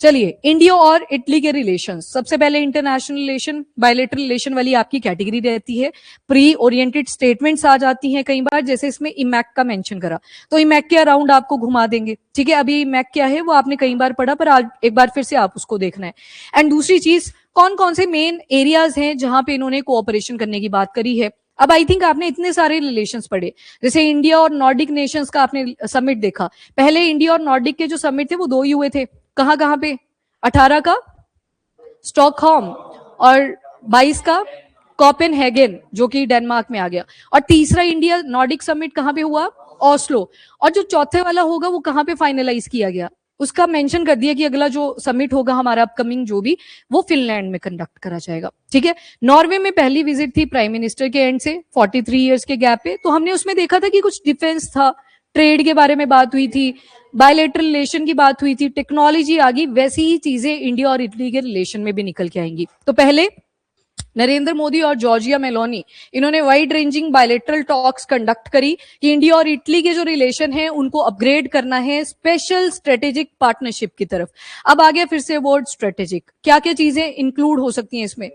चलिए, इंडिया और इटली के रिलेशन, सबसे पहले इंटरनेशनल रिलेशन, बायलैटरल रिलेशन वाली आपकी कैटेगरी रहती है। प्री ओरिएंटेड स्टेटमेंट्स आ जाती हैं कई बार, जैसे इसमें इमैक का मेंशन करा, तो इमैक के अराउंड आपको घुमा देंगे। ठीक है, अभी इमैक क्या है वो आपने कई बार पढ़ा, पर आज एक बार फिर से आप उसको देखना है। एंड दूसरी चीज, कौन कौन से मेन एरियाज हैं जहां पे इन्होंने कोऑपरेशन करने की बात करी है। अब आई थिंक आपने इतने सारे रिलेशंस पढ़े, जैसे इंडिया और नॉर्डिक नेशंस का आपने समिट देखा। पहले इंडिया और नॉर्डिक के जो समिट थे वो 2 ही हुए थे। कहां कहां पे? 18 का स्टॉकहोम और 22 का कोपेनहेगन, जो कि डेनमार्क में आ गया। और तीसरा इंडिया नॉर्डिक समिट कहां पे हुआ? ऑस्लो। और जो चौथे वाला होगा वो कहां पे फाइनलाइज किया गया, उसका मेंशन कर दिया कि अगला जो समिट होगा हमारा अपकमिंग जो भी, वो फिनलैंड में कंडक्ट करा जाएगा। ठीक है, नॉर्वे में पहली विजिट थी प्राइम मिनिस्टर के एंड से 43 इयर्स के गैप पे, तो हमने उसमें देखा था कि कुछ डिफेंस था, ट्रेड के बारे में बात हुई थी, बायलैटरल रिलेशन की बात हुई थी, टेक्नोलॉजी आ गई। वैसी ही चीजें इंडिया और इटली के रिलेशन में भी निकल के आएंगी। तो पहले नरेंद्र मोदी और जॉर्जिया मेलोनी, इन्होंने wide ranging bilateral talks conduct करी कि इंडिया और इटली के जो रिलेशन है उनको अपग्रेड करना है स्पेशल स्ट्रेटेजिक पार्टनरशिप की तरफ। अब आ गया फिर से वर्ड स्ट्रेटेजिक, क्या क्या चीजें इंक्लूड हो सकती हैं इसमें?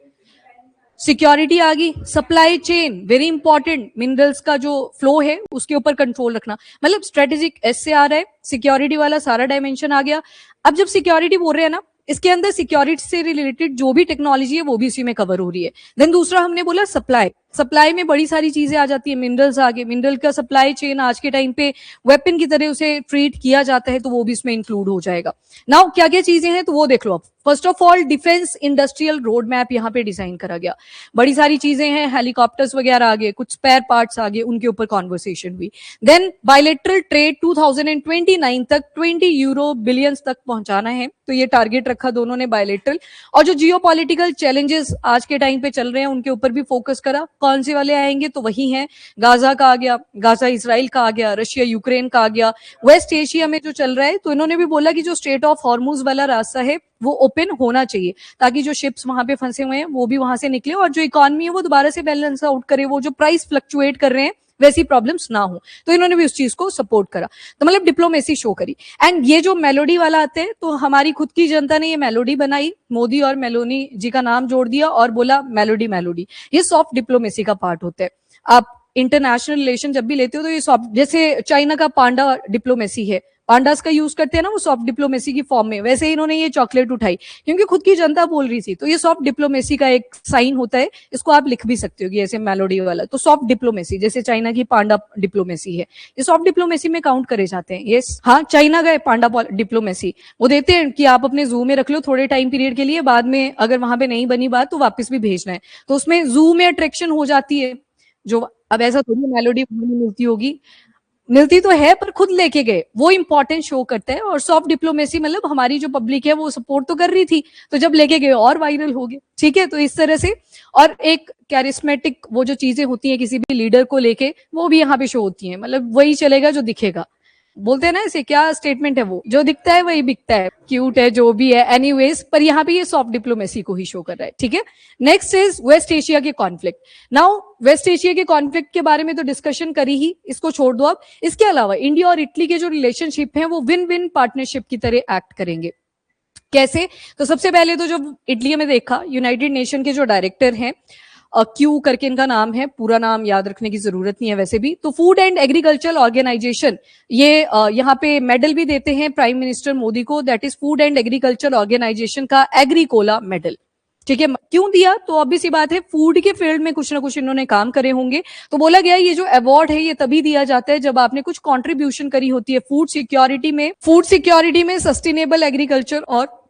सिक्योरिटी आ गई, supply chain very important, minerals का जो फ्लो है उसके ऊपर कंट्रोल रखना, मतलब स्ट्रेटेजिक एस से आ रहा है, सिक्योरिटी वाला सारा डायमेंशन आ गया। अब जब सिक्योरिटी बोल रहे हैं ना, इसके अंदर सिक्योरिटी से रिलेटेड जो भी टेक्नोलॉजी है वो भी इसी में कवर हो रही है। देन दूसरा हमने बोला सप्लाई, सप्लाई में बड़ी सारी चीजें आ जाती है, मिनरल्स आ गए, मिनरल का सप्लाई चेन आज के टाइम पे वेपन की तरह उसे ट्रीट किया जाता है, तो वो भी इसमें इंक्लूड हो जाएगा। नाउ क्या क्या चीजें हैं तो वो देख लो। अब first of all defence industrial road map यहाँ पे डिजाइन करा गया, बड़ी सारी चीजें हैं, हेलीकॉप्टर्स वगैरह आ गए, कुछ स्पेयर पार्ट्स आ गए, उनके ऊपर कॉन्वर्सेशन हुई। देन बायलैटरल ट्रेड 2029 तक 20 यूरो बिलियंस तक पहुंचाना है, तो ये टारगेट रखा दोनों ने बायलैटरल। और जो जियोपॉलिटिकल चैलेंजेस आज के टाइम पे चल रहे हैं उनके ऊपर भी फोकस करा। कौन से वाले आएंगे तो वही हैं, गाजा का आ गया, गाजा इसराइल का आ गया, रशिया यूक्रेन का आ गया, वेस्ट एशिया में जो चल रहा है। तो इन्होंने भी बोला कि जो स्ट्रेट ऑफ हॉर्मुज वाला रास्ता है वो ओपन होना चाहिए, ताकि जो शिप्स वहां पे फंसे हुए हैं वो भी वहां से निकले, और जो इकोनॉमी है वो दोबारा से बैलेंस आउट करे, वो जो प्राइस फ्लक्चुएट कर रहे हैं वैसी प्रॉब्लम्स ना हो। तो इन्होंने भी उस चीज को सपोर्ट करा, तो मतलब डिप्लोमेसी शो करी। एंड ये जो मेलोडी वाला आते हैं, तो हमारी खुद की जनता ने ये मेलोडी बनाई, मोदी और मेलोनी जी का नाम जोड़ दिया और बोला मेलोडी मेलोडी। ये सॉफ्ट डिप्लोमेसी का पार्ट होता है। आप इंटरनेशनल रिलेशन जब भी लेते हो तो ये सॉफ्ट, जैसे चाइना का पांडा डिप्लोमेसी है, पांडास का यूज करते हैं ना वो सॉफ्ट डिप्लोमेसी की फॉर्म में, वैसे ही इन्होंने ये चॉकलेट उठाई क्योंकि खुद की जनता बोल रही थी, तो ये सॉफ्ट डिप्लोमेसी का एक साइन होता है। इसको आप लिख भी सकते हो कि ऐसे मेलोडी वाला, तो सॉफ्ट डिप्लोमेसी, जैसे चाइना की पांडा डिप्लोमेसी है, ये सॉफ्ट डिप्लोमेसी में काउंट करे जाते हैं। यस, हाँ, चाइना का पांडा डिप्लोमेसी वो देते हैं कि आप अपने जू में रख लो थोड़े टाइम पीरियड के लिए, बाद में अगर वहां पे नहीं बनी बात तो वापस भी भेजना है, तो उसमें जू में अट्रैक्शन हो जाती है। जो अब ऐसा थोड़ी मेलोडी मिलती होगी, मिलती तो है पर खुद लेके गए, वो इंपॉर्टेंट शो करता है। और सॉफ्ट डिप्लोमेसी मतलब हमारी जो पब्लिक है वो सपोर्ट तो कर रही थी, तो जब लेके गए और वायरल हो गए। ठीक है, तो इस तरह से। और एक कैरिस्मेटिक वो जो चीजें होती हैं किसी भी लीडर को लेके, वो भी यहाँ पे शो होती हैं, मतलब वही चलेगा जो दिखेगा, बोलते हैं ना इसे, क्या स्टेटमेंट है वो, जो दिखता है वही बिकता है, क्यूट है जो भी है, एनीवेज, पर यहाँ पे ये सॉफ्ट डिप्लोमेसी को ही शो कर रहा है। ठीक है, नेक्स्ट इज वेस्ट एशिया के कॉन्फ्लिक्ट। नाउ वेस्ट एशिया के कॉन्फ्लिक्ट के बारे में तो डिस्कशन करी ही, इसको छोड़ दो आप। इसके अलावा इंडिया और इटली के जो रिलेशनशिप है वो विन विन पार्टनरशिप की तरह एक्ट करेंगे। कैसे? तो सबसे पहले तो जो इटली में देखा, यूनाइटेड नेशन के जो डायरेक्टर हैं, क्यू करके इनका नाम है, पूरा नाम याद रखने की जरूरत नहीं है वैसे भी, तो फूड एंड एग्रीकल्चर ऑर्गेनाइजेशन, ये यहाँ पे मेडल भी देते हैं प्राइम मिनिस्टर मोदी को, that is food and agriculture organisation का एग्रीकोला मेडल। ठीक है, क्यों दिया? तो ऑब्वियस सी बात है, फूड के फील्ड में कुछ ना कुछ इन्होंने काम करे होंगे, तो बोला गया ये जो अवार्ड है ये तभी दिया जाता है जब आपने कुछ कंट्रीब्यूशन करी होती है फूड सिक्योरिटी में सस्टेनेबल एग्रीकल्चर और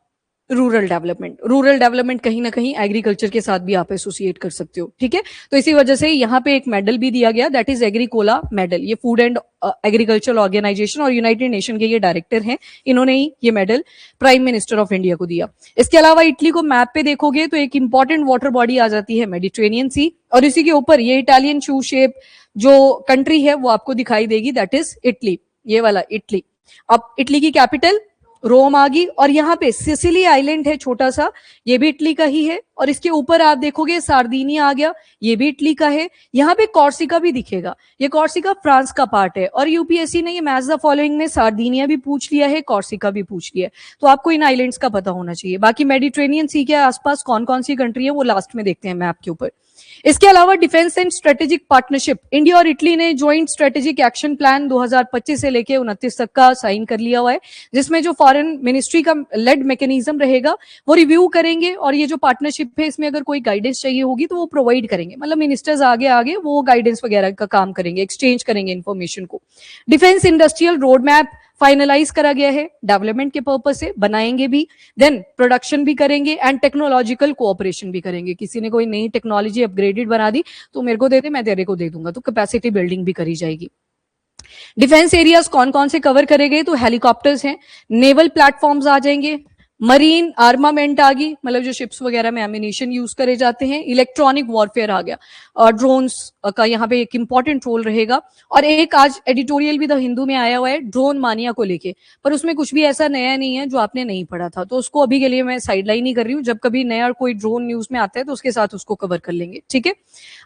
रूरल डेवलपमेंट कहीं ना कहीं एग्रीकल्चर के साथ भी आप एसोसिएट कर सकते हो। ठीक है, तो इसी वजह से यहाँ पे एक मेडल भी दिया गया, दैट इज एग्रीकोला मेडल। ये फूड एंड एग्रीकल्चर ऑर्गेनाइजेशन और यूनाइटेड नेशन के ये डायरेक्टर हैं, इन्होंने ही ये medal prime minister of India को दिया। इसके अलावा इटली को मैप पे देखोगे तो एक इंपॉर्टेंट वाटर बॉडी आ जाती है मेडिटेरेनियन सी, और इसी के ऊपर ये इटालियन शू शेप जो कंट्री है वो आपको दिखाई देगी, दैट इज इटली, ये वाला इटली। अब इटली की कैपिटल रोम आ गई, और यहाँ पे सिसिली आइलैंड है छोटा सा, ये भी इटली का ही है, और इसके ऊपर आप देखोगे सार्दिनिया आ गया, ये भी इटली का है। यहाँ पे कॉर्सिका भी दिखेगा, ये कॉर्सिका फ्रांस का पार्ट है, और यूपीएससी ने ये मैच द फॉलोइंग में सार्दिनिया भी पूछ लिया है, कॉर्सिका भी पूछ लिया है, तो आपको इन आइलैंड्स का पता होना चाहिए। बाकी मेडिटेरेनियन सी के आसपास कौन कौन सी कंट्री है वो लास्ट में देखते हैं मैप के ऊपर। इसके अलावा defence and strategic partnership, India और इटली ने ज्वाइंट स्ट्रेटेजिक एक्शन प्लान 2025 से लेके 29 तक का साइन कर लिया हुआ है, जिसमें जो फॉरेन मिनिस्ट्री का लेड मैकेनिज्म रहेगा वो रिव्यू करेंगे, और ये जो पार्टनरशिप है इसमें अगर कोई गाइडेंस चाहिए होगी तो वो प्रोवाइड करेंगे, मतलब मिनिस्टर्स आगे आगे वो गाइडेंस वगैरह का काम करेंगे, एक्सचेंज करेंगे इन्फॉर्मेशन को। Defence industrial road map finalise करा गया है, डेवलपमेंट के पर्पस से बनाएंगे भी, देन प्रोडक्शन भी करेंगे एंड टेक्नोलॉजिकल कोऑपरेशन भी करेंगे। किसी ने कोई नई टेक्नोलॉजी अपग्रेडेड बना दी तो मेरे को दे दे, मैं तेरे को दे दूंगा, तो कैपेसिटी बिल्डिंग भी करी जाएगी। डिफेंस एरियाज कौन कौन से कवर करे गए, तो हेलीकॉप्टर्स हैं, नेवल प्लेटफॉर्म्स आ जाएंगे, मरीन आर्मामेंट आ गई, मतलब जो शिप्स वगैरह में एमिनेशन यूज करे जाते हैं, इलेक्ट्रॉनिक वॉरफेयर आ गया, और ड्रोन्स का यहाँ पे एक इंपॉर्टेंट रोल रहेगा। और एक आज एडिटोरियल भी द हिंदू में आया हुआ है ड्रोन मानिया को लेके, पर उसमें कुछ भी ऐसा नया नहीं है जो आपने नहीं पढ़ा था, तो उसको अभी के लिए मैं साइडलाइन ही कर रही हूँ, जब कभी नया कोई ड्रोन न्यूज में आता है तो उसके साथ उसको कवर कर लेंगे, ठीक है।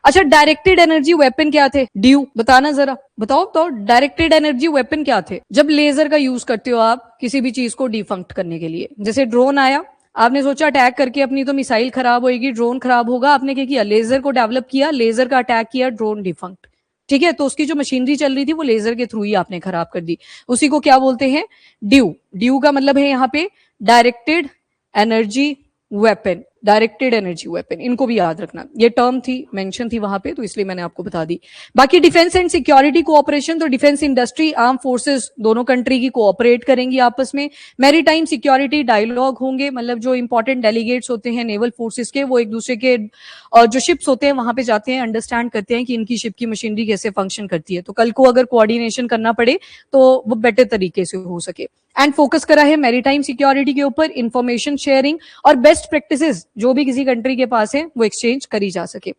अच्छा, डायरेक्टेड एनर्जी वेपन क्या थे, ड्यू बताना जरा, बताओ तो डायरेक्टेड एनर्जी वेपन क्या थे। जब लेजर का यूज करते हो आप किसी भी चीज को डिफंक्ट करने के लिए, जैसे ड्रोन आया, आपने सोचा अटैक करके अपनी तो मिसाइल खराब होगी, ड्रोन खराब होगा, आपने क्या किया, लेजर को डेवलप किया, लेजर का अटैक किया, ड्रोन डिफंक्ट, ठीक है। तो उसकी जो मशीनरी चल रही थी वो लेजर के थ्रू ही आपने खराब कर दी, उसी को क्या बोलते हैं, ड्यू। ड्यू का मतलब है यहाँ पे directed energy weapon, directed energy weapon, इनको भी याद रखना, ये टर्म थी, मेंशन थी वहां पे, तो इसलिए मैंने आपको बता दी। बाकी डिफेंस एंड सिक्योरिटी कोऑपरेशन, तो डिफेंस इंडस्ट्री आर्म फोर्सेस दोनों कंट्री की कोऑपरेट करेंगी आपस में। मैरीटाइम सिक्योरिटी डायलॉग होंगे, मतलब जो इंपॉर्टेंट डेलीगेट्स होते हैं नेवल फोर्सेस के, वो एक दूसरे के जो शिप्स होते हैं वहां पे जाते हैं, अंडरस्टैंड करते हैं कि इनकी शिप की मशीनरी कैसे फंक्शन करती है, तो कल को अगर कोऑर्डिनेशन करना पड़े तो वो बेटर तरीके से हो सके। एंड फोकस करा है मैरीटाइम सिक्योरिटी के ऊपर, इंफॉर्मेशन शेयरिंग और बेस्ट प्रैक्टिसेस जो भी किसी कंट्री के पास है वो एक्सचेंज करी जा सके।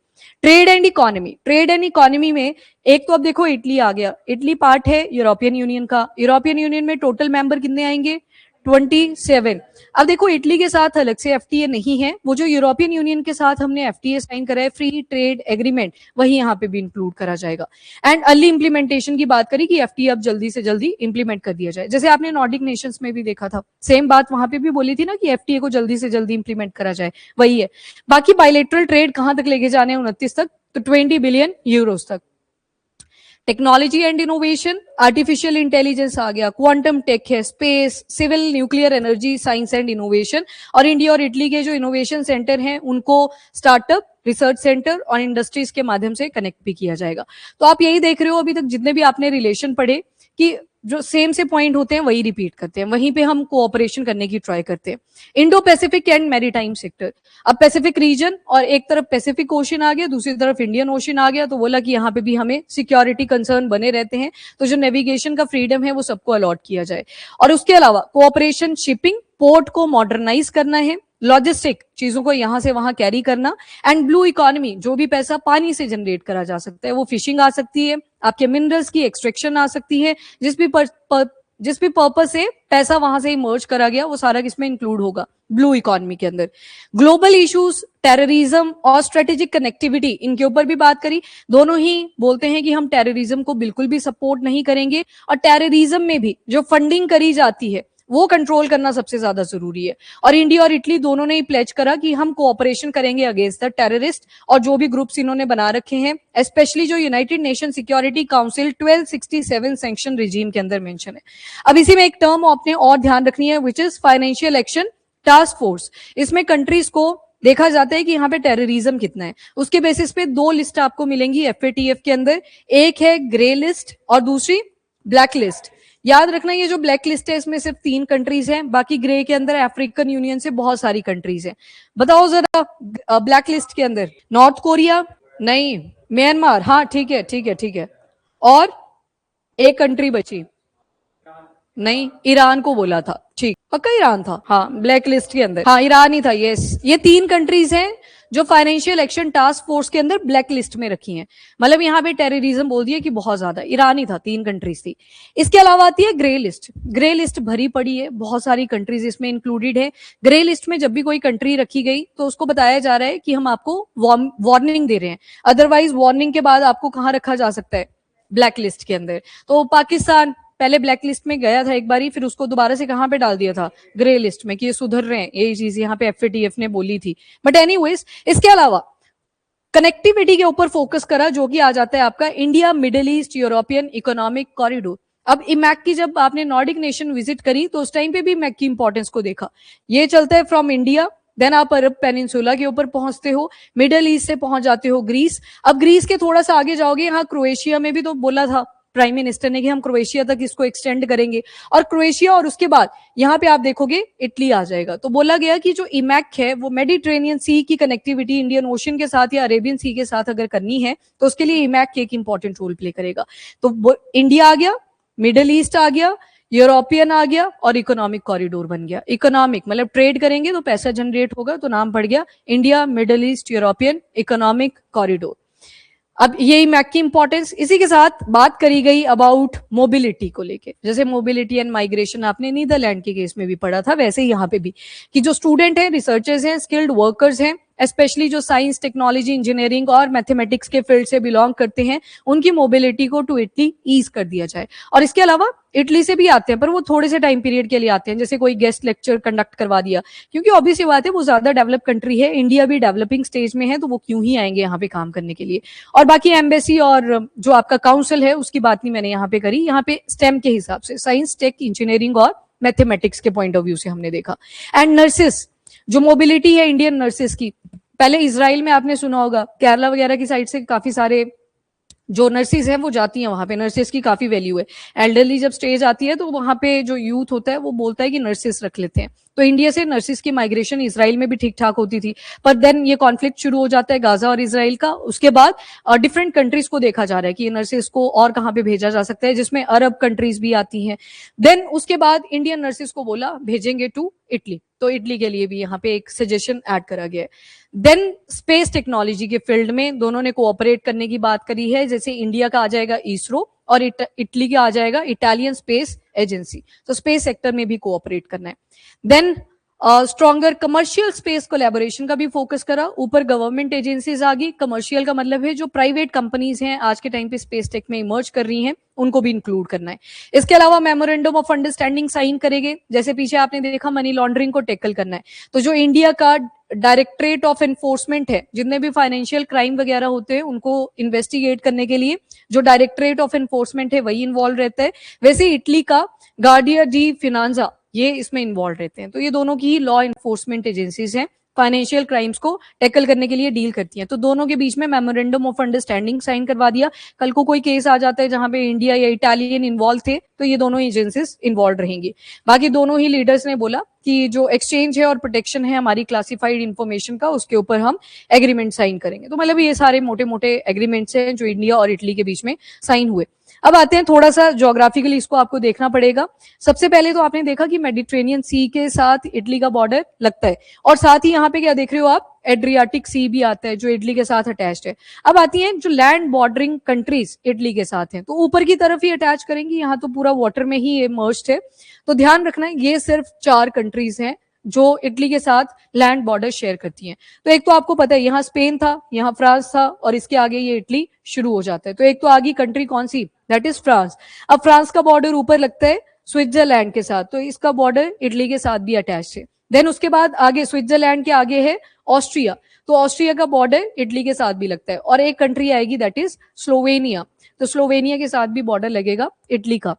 Trade and economy, trade and economy में एक तो अब देखो इटली आ गया, इटली पार्ट है यूरोपियन यूनियन का, यूरोपियन यूनियन में टोटल मेंबर कितने आएंगे, 27। अब देखो इटली के साथ अलग से एफटीए नहीं है, वो जो यूरोपियन यूनियन के साथ हमने एफटीए साइन करा है, फ्री ट्रेड एग्रीमेंट, वही यहाँ पे भी इंक्लूड करा जाएगा। एंड अर्ली इंप्लीमेंटेशन की बात करी कि एफटीए अब जल्दी से जल्दी इंप्लीमेंट कर दिया जाए, जैसे आपने नॉर्डिक नेशंस में भी देखा था, सेम बात वहां पे भी बोली थी ना कि एफटीए को जल्दी से जल्दी इंप्लीमेंट करा जाए, वही है। बाकी बायलैटरल ट्रेड कहां तक लेके जाने हैं, 29 तक, तो 20 बिलियन यूरोस तक। Technology and innovation, artificial intelligence आ गया, क्वांटम टेक है, space, civil nuclear energy, science and innovation, और इंडिया और इटली के जो इनोवेशन सेंटर हैं उनको स्टार्टअप, रिसर्च सेंटर और इंडस्ट्रीज के माध्यम से कनेक्ट भी किया जाएगा। तो आप यही देख रहे हो अभी तक जितने भी आपने रिलेशन पढ़े कि जो सेम से पॉइंट होते हैं वही रिपीट करते हैं, वहीं पे हम कोऑपरेशन करने की ट्राई करते हैं। Indo Pacific and maritime sector, अब पैसिफिक रीजन और एक तरफ पैसिफिक ओशन आ गया, दूसरी तरफ इंडियन ओशन आ गया, तो बोला कि यहाँ पे भी हमें सिक्योरिटी कंसर्न बने रहते हैं, तो जो नेविगेशन का फ्रीडम है वो सबको अलॉट किया जाए। और उसके अलावा कोऑपरेशन शिपिंग, पोर्ट को मॉडर्नाइज करना है, लॉजिस्टिक चीजों को यहां से वहां कैरी करना, एंड ब्लू इकोनॉमी, जो भी पैसा पानी से जनरेट करा जा सकता है, वो फिशिंग आ सकती है, आपके मिनरल्स की एक्सट्रैक्शन आ सकती है, जिस भी पर्पस से पैसा वहां से इमर्ज करा गया वो सारा किसमें इंक्लूड होगा, ब्लू इकोनॉमी के अंदर। ग्लोबल इश्यूज, टेररिज्म और स्ट्रेटेजिक कनेक्टिविटी, इनके ऊपर भी बात करी। दोनों ही बोलते हैं कि हम टेररिज्म को बिल्कुल भी सपोर्ट नहीं करेंगे, और टेररिज्म में भी जो फंडिंग करी जाती है वो कंट्रोल करना सबसे ज्यादा जरूरी है। और इंडिया और इटली दोनों ने ही प्लेज करा कि हम कोऑपरेशन करेंगे अगेंस्ट द टेररिस्ट, और जो भी ग्रुप्स इन्होंने बना रखे हैं, स्पेशली जो United nation security council 1267 sanction regime के अंदर मेंशन है। अब इसी में एक टर्म आपने और ध्यान रखनी है, which is financial action task force. इसमें कंट्रीज को देखा जाता है कि यहाँ पे टेररिज्म कितना है, उसके बेसिस पे दो लिस्ट आपको मिलेंगी एफएटीएफ के अंदर, एक है ग्रे लिस्ट और दूसरी ब्लैक लिस्ट। याद रखना ये जो ब्लैक लिस्ट है इसमें सिर्फ 3 कंट्रीज हैं, बाकी ग्रे के अंदर अफ्रीकन यूनियन से बहुत सारी कंट्रीज हैं। बताओ जरा ब्लैक लिस्ट के अंदर, नॉर्थ कोरिया नहीं, म्यांमार, हाँ ठीक है ठीक है ठीक है, और एक कंट्री बची, नहीं, ईरान को बोला था। ठीक, पक्का ईरान था। हाँ, ब्लैक लिस्ट के अंदर, हाँ ईरान ही था। यस, ये 3 कंट्रीज हैं जो फाइनेंशियल एक्शन टास्क फोर्स के अंदर ब्लैक लिस्ट में रखी हैं। मतलब यहाँ पे टेररिज्म बोल दिया कि बहुत ज्यादा, ईरान ही था, 3 कंट्रीज थी। इसके अलावा आती है ग्रे लिस्ट। ग्रे लिस्ट भरी पड़ी है, बहुत सारी कंट्रीज इसमें इंक्लूडेड है। ग्रे लिस्ट में जब भी कोई कंट्री रखी गई तो उसको बताया जा रहा है कि हम आपको वार्निंग दे रहे हैं, अदरवाइज वार्निंग के बाद आपको कहाँ रखा जा सकता है, ब्लैक लिस्ट के अंदर। तो पाकिस्तान पहले ब्लैक लिस्ट में गया था एक बारी, फिर उसको दोबारा से कहां पे डाल दिया था, ग्रे लिस्ट में, कि ये सुधर रहे हैं। यही चीज यहाँ पे एफएटीएफ ने बोली थी। बट एनीवेज, इसके अलावा कनेक्टिविटी के ऊपर फोकस करा, जो कि आ जाता है आपका India middle east European economic corridor. अब इमैक की जब आपने नॉर्डिक नेशन विजिट करी तो उस टाइम पे भी इमैक की इंपॉर्टेंस को देखा। ये चलता है फ्रॉम इंडिया, देन आप अरब पेनिनसुला के ऊपर पहुंचते हो, मिडिल ईस्ट से पहुंच जाते हो ग्रीस। अब ग्रीस के थोड़ा सा आगे जाओगे, यहाँ क्रोएशिया में भी तो बोला था प्राइम मिनिस्टर ने कि हम क्रोएशिया तक इसको एक्सटेंड करेंगे, और क्रोएशिया और उसके बाद यहाँ पे आप देखोगे इटली आ जाएगा। तो बोला गया कि जो इमैक है वो मेडिटेरेनियन सी की कनेक्टिविटी इंडियन ओशन के साथ या अरेबियन सी के साथ अगर करनी है तो उसके लिए इमैक एक इंपॉर्टेंट रोल प्ले करेगा। तो इंडिया आ गया, मिडिल ईस्ट आ गया, यूरोपियन आ गया, और इकोनॉमिक कॉरिडोर बन गया। इकोनॉमिक मतलब ट्रेड करेंगे तो पैसा जनरेट होगा, तो नाम पड़ गया India middle east European economic corridor. अब ये मैक की इंपॉर्टेंस, इसी के साथ बात करी गई अबाउट मोबिलिटी को लेके। जैसे मोबिलिटी एंड माइग्रेशन आपने नीदरलैंड के केस में भी पढ़ा था, वैसे ही यहाँ पे भी, कि जो स्टूडेंट हैं, रिसर्चर्स हैं, स्किल्ड वर्कर्स हैं, स्पेशली जो साइंस, टेक्नोलॉजी, इंजीनियरिंग और मैथमेटिक्स के फील्ड से बिलोंग करते हैं, उनकी मोबिलिटी को टू इटली ईज कर दिया जाए। और इसके अलावा इटली से भी आते हैं, पर वो थोड़े से टाइम पीरियड के लिए आते हैं, जैसे कोई गेस्ट लेक्चर कंडक्ट करवा दिया, क्योंकि ऑब्वियस बात है वो ज्यादा डेवलप कंट्री है, इंडिया भी डेवलपिंग स्टेज में है, तो वो क्यों ही आएंगे यहाँ पे काम करने के लिए। और बाकी एम्बेसी और जो आपका काउंसिल है उसकी बात नहीं मैंने यहाँ पे करी। यहाँ पे स्टेम के हिसाब से साइंस, टेक, इंजीनियरिंग और मैथमेटिक्स के पॉइंट ऑफ व्यू से हमने देखा। एंड नर्सेस, जो मोबिलिटी है इंडियन नर्सेस की, पहले इजराइल में आपने सुना होगा, केरला वगैरह की साइड से काफी सारे जो नर्सिस हैं वो जाती हैं वहां पे, नर्सिस की काफी वैल्यू है। एल्डरली जब स्टेज आती है तो वहां पे जो यूथ होता है वो बोलता है कि नर्सिस रख लेते हैं। तो इंडिया से नर्सिस की माइग्रेशन इजराइल में भी ठीक ठाक होती थी, पर देन ये कॉन्फ्लिक्ट शुरू हो जाता है गाजा और इजराइल का। उसके बाद डिफरेंट कंट्रीज को देखा जा रहा है कि ये नर्सिस को और कहाँ पे भेजा जा सकता है, जिसमें अरब कंट्रीज भी आती हैं। देन उसके बाद इंडियन नर्सिस को बोला भेजेंगे टू इटली, तो इटली के लिए भी यहाँ पे एक सजेशन ऐड करा गया है। देन स्पेस टेक्नोलॉजी के फील्ड में दोनों ने कोऑपरेट करने की बात करी है, जैसे इंडिया का आ जाएगा इसरो और इटली का आ जाएगा इटालियन स्पेस एजेंसी। तो स्पेस सेक्टर में भी कोऑपरेट करना है। Then stronger commercial space collaboration का भी फोकस करा। ऊपर गवर्नमेंट एजेंसीज आ गई, कमर्शियल का मतलब है जो प्राइवेट कंपनीज हैं आज के टाइम पे स्पेस टेक में इमर्ज कर रही हैं, उनको भी इंक्लूड करना है। इसके अलावा मेमोरेंडम ऑफ अंडरस्टैंडिंग साइन करेंगे, जैसे पीछे आपने देखा मनी लॉन्ड्रिंग को टैकल करना है। तो जो इंडिया का डायरेक्टरेट ऑफ एनफोर्समेंट है, जितने भी फाइनेंशियल क्राइम वगैरह होते हैं उनको इन्वेस्टिगेट करने के लिए जो डायरेक्टरेट ऑफ एनफोर्समेंट है वही इन्वॉल्व रहता है। वैसे इटली का गार्डिया डी फिनांजा ये इसमें इन्वॉल्व रहते हैं। तो ये दोनों की ही लॉ एनफोर्समेंट एजेंसीज हैं, फाइनेंशियल क्राइम्स को टैकल करने के लिए डील करती हैं। तो दोनों के बीच में मेमोरेंडम ऑफ अंडरस्टैंडिंग साइन करवा दिया। कल को कोई केस आ जाता है जहां पे इंडिया या इटालियन इन्वॉल्व थे तो ये दोनों एजेंसीज इन्वॉल्व रहेंगी। बाकी दोनों ही लीडर्स ने बोला कि जो एक्सचेंज है और प्रोटेक्शन है हमारी क्लासिफाइड इंफॉर्मेशन का, उसके ऊपर हम एग्रीमेंट साइन करेंगे। तो मतलब ये सारे मोटे मोटे एग्रीमेंट्स हैं जो इंडिया और इटली के बीच में साइन हुए। अब आते हैं थोड़ा सा ज्योग्राफिकली, इसको आपको देखना पड़ेगा। सबसे पहले तो आपने देखा कि मेडिटेरेनियन सी के साथ इटली का बॉर्डर लगता है, और साथ ही यहाँ पे क्या देख रहे हो आप, एड्रियाटिक सी भी आता है जो इटली के साथ अटैच्ड है। अब आती हैं जो लैंड बॉर्डरिंग कंट्रीज इटली के साथ हैं, तो ऊपर की तरफ ही अटैच करेंगी, यहाँ तो पूरा वाटर में ही ये मर्ज्ड है। तो ध्यान रखना है ये सिर्फ 4 कंट्रीज हैं जो इटली के साथ लैंड बॉर्डर शेयर करती हैं। तो एक तो आपको पता है यहाँ स्पेन था, यहाँ फ्रांस था, और इसके आगे ये इटली शुरू हो जाता है। तो एक तो आगे कंट्री कौन सी, दैट इज फ्रांस। अब फ्रांस का बॉर्डर ऊपर लगता है स्विट्जरलैंड के साथ, तो इसका बॉर्डर इटली के साथ भी अटैच है। देन उसके बाद आगे स्विट्जरलैंड के आगे है ऑस्ट्रिया, तो ऑस्ट्रिया का बॉर्डर इटली के साथ भी लगता है। और एक कंट्री आएगी दैट इज स्लोवेनिया, तो स्लोवेनिया के साथ भी बॉर्डर लगेगा इटली का।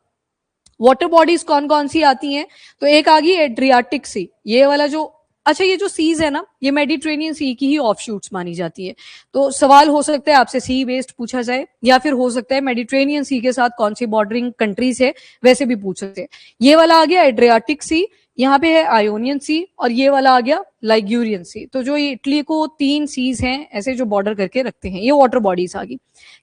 वाटर बॉडीज कौन कौन सी आती हैं, तो एक आ गई एड्रियाटिक सी, ये वाला जो, अच्छा ये जो सीज है ना ये मेडिटेरेनियन सी की ही ऑफशूट्स मानी जाती है। तो सवाल हो सकता है आपसे सी बेस्ड पूछा जाए, या फिर हो सकता है मेडिटेरेनियन सी के साथ कौन सी बॉर्डरिंग कंट्रीज है वैसे भी पूछ सकते हैं। ये वाला आ गया एड्रियाटिक सी, यहाँ पे है आयोनियन सी, और ये वाला आ गया लाइग्यूरियन सी। तो जो ये इटली को 3 सीज हैं ऐसे जो बॉर्डर करके रखते हैं, ये वाटर बॉडीज आ गई।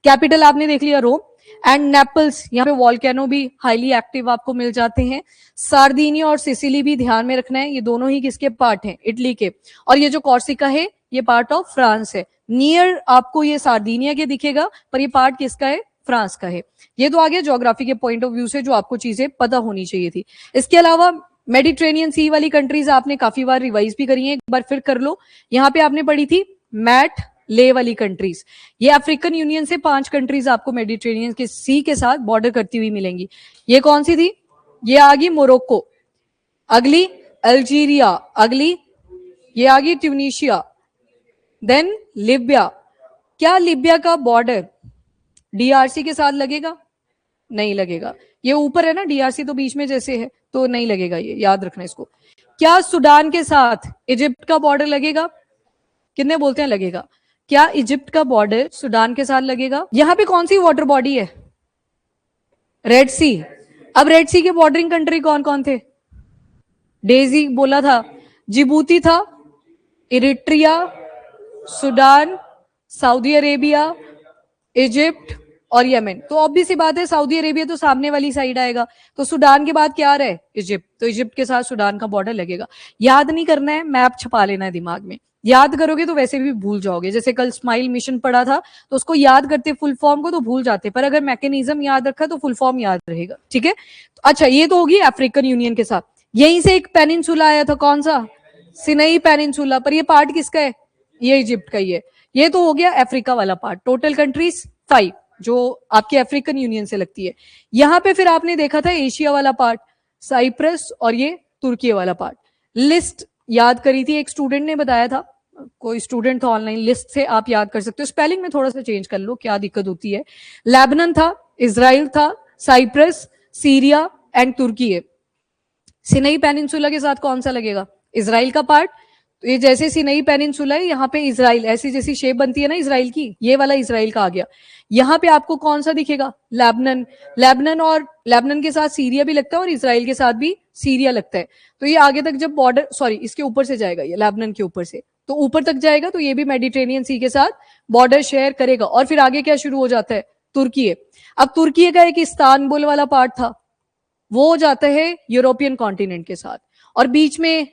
कैपिटल आपने देख लिया रोम, एंड नेपल्स, यहाँ पे वॉल्केनो भी हाईली एक्टिव आपको मिल जाते हैं। सार्दिनिया और सिसिली भी ध्यान में रखना है, ये दोनों ही किसके पार्ट हैं, इटली के। और ये जो कॉर्सिका है ये पार्ट ऑफ फ्रांस है। नियर आपको ये सार्दिनिया के दिखेगा, पर ये पार्ट किसका है, फ्रांस का है। ये तो आ गया ज्योग्राफी के पॉइंट ऑफ व्यू से जो आपको चीजें पता होनी चाहिए थी। इसके अलावा मेडिटेरेनियन सी वाली कंट्रीज आपने काफी बार रिवाइज भी करी है, एक बार फिर कर लो। यहाँ पे आपने पढ़ी थी मैट ले वाली कंट्रीज, ये अफ्रीकन यूनियन से 5 कंट्रीज आपको मेडिटेरेनियन के सी के साथ बॉर्डर करती हुई मिलेंगी। ये कौन सी थी, ये आ गई मोरक्को, अगली अल्जीरिया, अगली ये आ गई ट्यूनीशिया, देन लिबिया। क्या लिबिया का बॉर्डर डीआरसी के साथ लगेगा, नहीं लगेगा, ये ऊपर है ना, डीआरसी तो बीच में जैसे है, तो नहीं लगेगा, ये याद रखना इसको। क्या सुडान के साथ इजिप्ट का बॉर्डर लगेगा, कितने बोलते हैं लगेगा, क्या इजिप्ट का बॉर्डर सुडान के साथ लगेगा। यहां पे कौन सी वाटर बॉडी है, रेड सी। अब रेड सी के बॉर्डरिंग कंट्री कौन कौन थे, डेजी बोला था, जिबूती था, Eritrea, Sudan, Saudi Arabia, Egypt और यमन। तो ऑब्वियस सी बात है सऊदी अरेबिया तो सामने वाली साइड आएगा, तो सुडान के बाद क्या आ रहा है, इजिप्ट, तो इजिप्ट के साथ सुडान का बॉर्डर लगेगा। याद नहीं करना है, मैप छपा लेना है दिमाग में, याद करोगे तो वैसे भी भूल जाओगे। जैसे कल स्माइल मिशन पढ़ा था तो उसको याद करते फुल फॉर्म को तो भूल जाते, पर अगर मैकेनिज्म याद रखा तो फुल फॉर्म याद रहेगा, ठीक है। अच्छा ये तो होगी अफ्रीकन यूनियन के साथ। यहीं से एक पेनिनसुला आया था, कौन सा, सिनाई पेनिनसुला, पर ये पार्ट किसका है, ये इजिप्ट का ही है। ये तो हो गया अफ्रीका वाला पार्ट। टोटल कंट्रीज 5 जो आपके अफ्रीकन यूनियन से लगती है। यहां पे फिर आपने देखा था एशिया वाला पार्ट, साइप्रस और ये तुर्की वाला पार्ट। लिस्ट याद करी थी, एक स्टूडेंट ने बताया था, कोई स्टूडेंट था ऑनलाइन, लिस्ट से आप याद कर सकते हो, स्पेलिंग में थोड़ा सा चेंज कर लो, क्या दिक्कत होती है। लेबनान था, इजराइल था, साइप्रस, सीरिया एंड तुर्की है। सिनाई पेनिनसुला के साथ कौन सा लगेगा, इजराइल का पार्ट। तो ये जैसे सिनाई पेनिनसुला है, यहाँ पे इजराइल, ऐसी जैसी शेप बनती है ना इजराइल की, ये वाला इजराइल का आ गया। यहाँ पे आपको कौन सा दिखेगा, लेबनान। लेबनान और लेबनान के साथ सीरिया भी लगता है और इजराइल के साथ भी सीरिया लगता है। तो ये आगे तक जब बॉर्डर, सॉरी इसके ऊपर से जाएगा, ये लेबनान के ऊपर से तो ऊपर तक जाएगा, तो ये भी मेडिटेरेनियन सी के साथ बॉर्डर शेयर करेगा। और फिर आगे क्या शुरू हो जाता है, तुर्की है। अब तुर्की का एक इस्तांबुल वाला पार्ट था, वो हो जाता है यूरोपियन कॉन्टिनेंट के साथ, और बीच में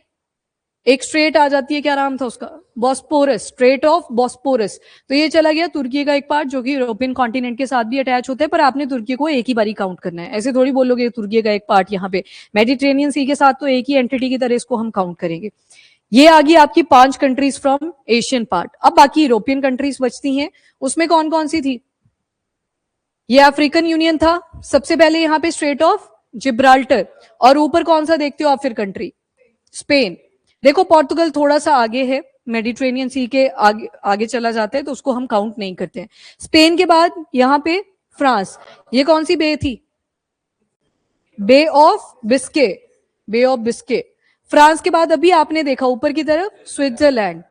एक स्ट्रेट आ जाती है, क्या नाम था उसका, बॉस्पोरस, स्ट्रेट ऑफ बॉस्पोरस। तो ये चला गया तुर्की का एक पार्ट जो कि यूरोपियन कॉन्टिनेंट के साथ भी अटैच होता है, पर आपने तुर्की को एक ही बारी काउंट करना है, ऐसे थोड़ी बोलोगे तुर्की का एक पार्ट यहाँ पे, मेडिटेरेनियन सी के साथ तो एक ही एंटिटी की तरह इसको हम काउंट करेंगे। ये आ गई आपकी 5 कंट्रीज फ्रॉम एशियन पार्ट। अब बाकी यूरोपियन कंट्रीज बचती हैं, उसमें कौन कौन सी थी, ये अफ्रीकन यूनियन था सबसे पहले, यहाँ पे स्ट्रेट ऑफ जिब्राल्टर, और ऊपर कौन सा देखते हो आप फिर कंट्री, स्पेन। देखो पोर्तुगल थोड़ा सा आगे है, मेडिटेरेनियन सी के आगे आगे चला जाता है, तो उसको हम काउंट नहीं करते हैं। स्पेन के बाद यहाँ पे फ्रांस, ये कौन सी बे थी, bay of Biscay, bay of Biscay. France के बाद अभी आपने देखा ऊपर की तरफ स्विट्जरलैंड,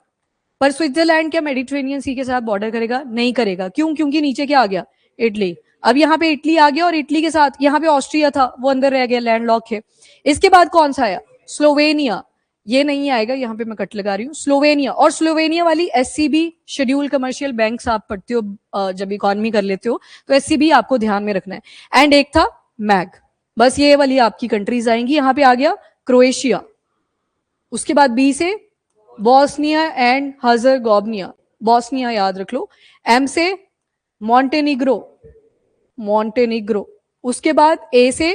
पर स्विट्जरलैंड क्या मेडिटेरेनियन सी के साथ बॉर्डर करेगा, नहीं करेगा, क्यों, क्योंकि नीचे क्या आ गया, इटली। अब यहाँ पे इटली आ गया, और इटली के साथ यहाँ पे ऑस्ट्रिया था, वो अंदर रह गया, लैंडलॉक है। इसके बाद कौन सा आया, स्लोवेनिया, ये नहीं आएगा, यहाँ पे मैं कट लगा रही हूँ, स्लोवेनिया। और स्लोवेनिया वाली एससीबी, शेड्यूल कमर्शियल बैंक्स आप पढ़ते हो जब इकोनॉमी कर लेते हो, तो एससीबी आपको ध्यान में रखना है। एंड एक था मैग, बस ये वाली आपकी कंट्रीज आएंगी। यहाँ पे आ गया क्रोएशिया, उसके बाद बी से बॉस्निया एंड हर्ज़ेगोविना, बॉस्निया याद रख लो। एम से मॉन्टेनिग्रो, मॉन्टेनिग्रो। उसके बाद ए से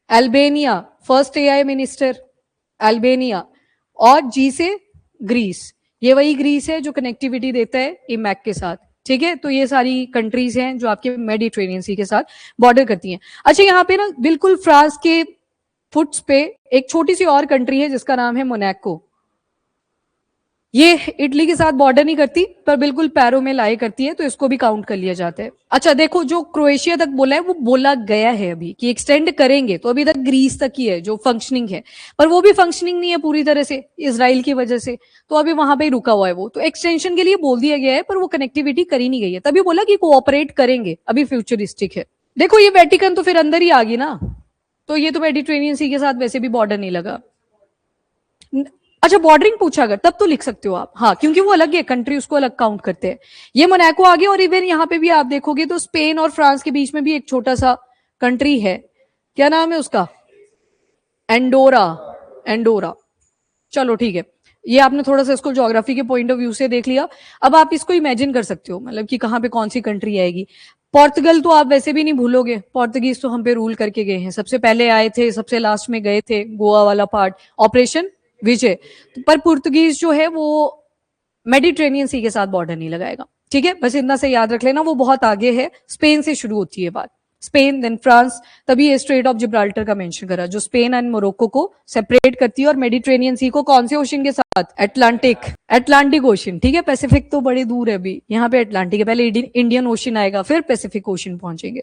Albania, first AI minister Albania. और जी से ग्रीस, ये वही ग्रीस है जो कनेक्टिविटी देता है इमैक के साथ, ठीक है। तो ये सारी कंट्रीज हैं जो आपके मेडिटेरेनियन सी के साथ बॉर्डर करती हैं। अच्छा यहाँ पे ना बिल्कुल फ्रांस के फुट्स पे एक छोटी सी और कंट्री है जिसका नाम है मोनाको। ये इटली के साथ बॉर्डर नहीं करती, पर बिल्कुल पैरों में लाई करती है, तो इसको भी काउंट कर लिया जाता है। अच्छा देखो, जो क्रोएशिया तक बोला है वो बोला गया है अभी कि एक्सटेंड करेंगे, तो अभी तक ग्रीस तक ही है जो फंक्शनिंग है, पर वो भी फंक्शनिंग नहीं है पूरी तरह से इसराइल की वजह से, तो अभी वहां पे रुका हुआ है वो। तो एक्सटेंशन के लिए बोल दिया गया है, पर वो कनेक्टिविटी करी नहीं गई है, तभी बोला कि कोऑपरेट करेंगे, अभी फ्यूचरिस्टिक है। देखो ये वेटिकन तो फिर अंदर ही आ गई ना, तो ये तो मेडिटेरेनियन सी के साथ वैसे भी बॉर्डर नहीं लगा। अच्छा बॉर्डरिंग पूछा अगर तब तो लिख सकते हो आप, हाँ क्योंकि वो अलग है कंट्री, उसको अलग काउंट करते हैं। ये मोनाको आ गया, और इवन यहाँ पे भी आप देखोगे तो स्पेन और फ्रांस के बीच में भी एक छोटा सा कंट्री है, क्या नाम है उसका, एंडोरा, एंडोरा। चलो ठीक है, ये आपने थोड़ा सा इसको ज्योग्राफी के पॉइंट ऑफ व्यू से देख लिया। अब आप इसको इमेजिन कर सकते हो मतलब कि कहाँ पे कौन सी कंट्री आएगी। पोर्तुगल तो आप वैसे भी नहीं भूलोगे, पोर्तुगीज तो हम पे रूल करके गए हैं, सबसे पहले आए थे, सबसे लास्ट में गए थे, गोवा वाला पार्ट, ऑपरेशन विजय। पर पुर्तगीज जो है वो मेडिटेरेनियन सी के साथ बॉर्डर नहीं लगाएगा, ठीक है, बस इतना से याद रख लेना, वो बहुत आगे है, स्पेन से शुरू होती है बात, स्पेन देन फ्रांस, तभी ये स्ट्रेट ऑफ जिब्राल्टर का मेंशन करा जो स्पेन एंड मोरक्को को सेपरेट करती है, और मेडिटेरेनियन सी को कौन से ओशन के साथ, अटलांटिक, अटलांटिक ओशन, ठीक है, पैसिफिक तो बड़े दूर है अभी, यहाँ पे अटलांटिक है, पहले इंडियन ओशन आएगा फिर पैसिफिक ओशन पहुंचेंगे।